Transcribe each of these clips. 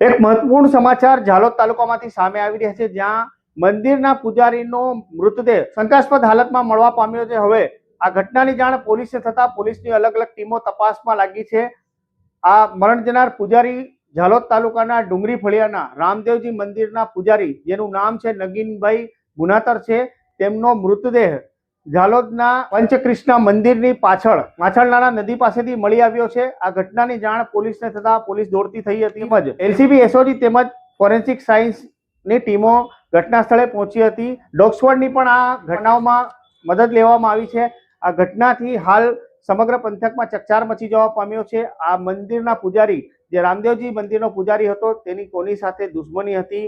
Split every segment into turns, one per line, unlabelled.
એક મહત્વપૂર્ણ સમાચાર ઝાલોદ તાલુકામાંથી સામે આવી રહ્યા છે, જ્યાં મંદિરના પૂજારીનો મૃતદેહ શંકાસ્પદ હાલતમાં મળવા પામ્યો છે। હવે આ ઘટનાની જાણ પોલીસને થતા પોલીસની અલગ અલગ ટીમો તપાસમાં લાગી છે। આ મરણ જનાર પૂજારી ઝાલોદ તાલુકાના ડુંગરી ફળિયાના રામદેવજી મંદિરના પૂજારી, જેનું નામ છે નગીનભાઈ ગુનાતર છે, તેમનો મૃતદેહ ઝાલોદના પંચકૃષ્ણ મંદિરની પાછળ માછલનાળા નદી પાસેથી મળી આવ્યો છે। આ ઘટનાની જાણ પોલીસને થતા પોલીસ દોડતી થઈ હતી। તેમજ એલસીબી, એસઓજી તેમજ ફોરેન્સિક સાયન્સની ટીમો ઘટના સ્થળે પહોંચી હતી। ડોગ સ્ક્વોડની પણ આ ઘટનાઓમાં મદદ લેવામાં આવી છે। આ ઘટનાથી હાલ સમગ્ર પંથકમાં ચકચાર મચી જવા પામ્યો છે। આ મંદિરના પૂજારી, જે રામદેવજી મંદિરનો પૂજારી હતો, તેની કોની સાથે દુશ્મની હતી,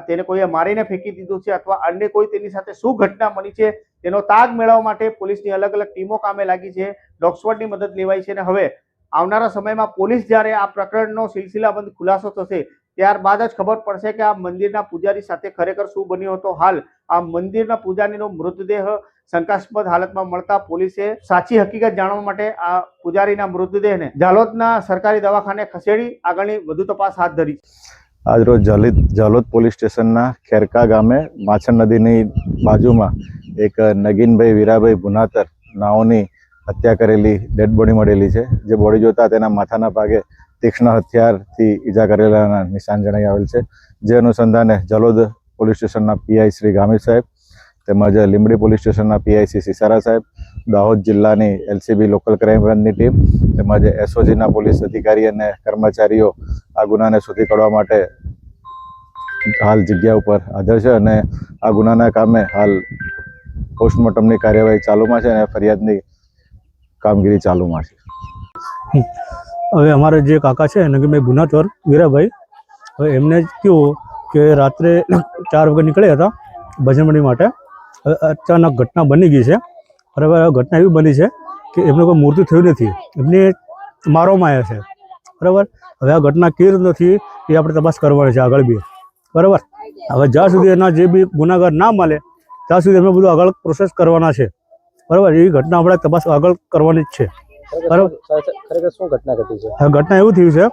તેને કોઈએ મારીને ફેંકી દીધું છે અથવા અન્ય કોઈ તેની સાથે શું ઘટના બની છે, તેનો તાગ મેળવવા માટે પોલીસની અલગ અલગ ટીમો કામે લાગી છે। ડોગ સ્ક્વોડની મદદ લેવાઈ છે અને હવે આવનારા સમયમાં પોલીસ જ્યારે આ પ્રકરણનો સિલસિલાબંધ ખુલાસો થશે ત્યારબાદ જ ખબર પડશે કે આ મંદિરના પૂજારી સાથે ખરેખર શું બન્યું હતું। હાલ આ મંદિરના પૂજારીનો મૃતદેહ શંકાસ્પદ હાલતમાં મળતા પોલીસે સાચી હકીકત જાણવા માટે આ પૂજારીના મૃતદેહને ઝાલોદના સરકારી દવાખાને ખસેડી આગળની વધુ તપાસ હાથ ધરી।
આજરોજ ઝાલોદ પોલીસ સ્ટેશનના ખેરકા ગામે માછલ નદીની બાજુમાં એક નગીનભાઈ વીરાભાઈ ગુનાતર નાઓની હત્યા કરેલી ડેડ બોડી મળેલી છે। જે બોડી જોતા તેના માથાના ભાગે તીક્ષ્ણ હથિયારથી ઈજા કરેલાના નિશાન જણાઈ આવેલ છે। જે અનુસંધાને ઝાલોદ પોલીસ સ્ટેશનના પીઆઈ શ્રી ગામિત સાહેબ તેમજ લીંબડી પોલીસ સ્ટેશનના પીઆઈ શ્રી સિસારા સાહેબ, દાહોદ જિલ્લાની એલસીબી લોકલ ક્રાઇમ બ્રાન્ચની ટીમ તેમજ એસઓજીના પોલીસ અધિકારી અને કર્મચારીઓ આ ગુનાને શોધી કાઢવા માટે હાલ જગ્યા ઉપર હાજર છે અને આ ગુનાના કામે હાલ પોસ્ટમોર્ટમની કાર્યવાહી ચાલુમાં છે અને ફરિયાદની કામગીરી ચાલુમાં છે।
હવે અમારે જે કાકા છે નગીનભાઈ ગુનાતર વીરાભાઈ, હવે એમને કહ્યું કે રાત્રે 4 વાગે નીકળ્યા હતા ભજન મંડળી માટે। હવે અચાનક ઘટના બની ગઈ છે। બરાબર, ઘટના એવી બની છે કે એમને કોઈ મૃત્યુ થયું નથી, એમને મારવામાં આવ્યા છે। બરાબર, હવે આ ઘટના કેવી રીતે નથી એ આપણે તપાસ કરવાની છે આગળ બી। બરાબર, હવે જ્યાં સુધી એના જે બી ગુનાગાર ના મળે ત્યાં સુધી એમને બધું આગળ પ્રોસેસ કરવાના છે। બરાબર, એ ઘટના આપણે તપાસ આગળ કરવાની જ છે। બરાબર,
ખરેખર શું ઘટના ઘટી છે?
હવે ઘટના એવું થયું છે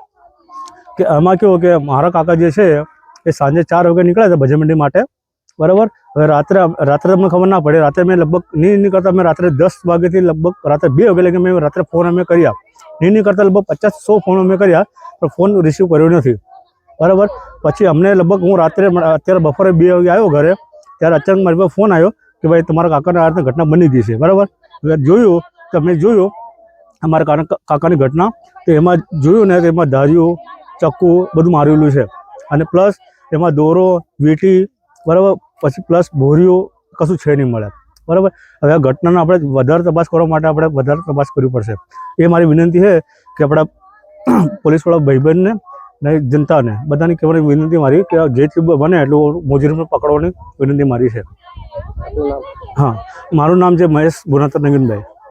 કે આમાં કેવું કે મારા કાકા જે છે એ સાંજે 4 વાગે નીકળ્યા હતા ભજન મંડળી માટે। બરાબર, હવે રાત્રે અમને ખબર ના પડે, રાત્રે મેં લગભગ નહીં કરતા મેં રાત્રે 10 વાગ્યાથી લગભગ રાત્રે 2 વાગે લગી મેં રાત્રે ફોન અમે કર્યા, નહીં કરતા લગભગ 50-100 ફોન અમે કર્યા પણ ફોન રિસીવ કર્યો નથી। બરાબર, પછી અમને લગભગ હું રાત્રે અત્યારે બપોરે 2 વાગે આવ્યો ઘરે, ત્યારે અચાનક મારી પાસે ફોન આવ્યો કે ભાઈ તમારા કાકાને આ રીતે ઘટના બની ગઈ છે। બરાબર, હવે જોયું તો અમે જોયું અમારા કાકાની ઘટના, તો એમાં જોયું ને એમાં ધાર્યું, ચક્કુ બધું મારેલું છે અને પ્લસ એમાં દોરો, વીંટી, બરાબર, પછી પ્લસ ભોરિયો કશું છે નહીં મળે। બરાબર, હવે આ ઘટનાનો આપણે વધારે તપાસ કરવા માટે આપણે વધારે તપાસ કરવી પડશે। એ મારી વિનંતી છે કે આપણા પોલીસવાળા ભાઈબંધને ને જનતાને બધાની કહેવાની વિનંતી મારી કે જેટલું બને એટલું મુજરીમને પકડવાની વિનંતી મારી છે। હા, મારું નામ છે મહેશ ગુનાતર નગીનભાઈ।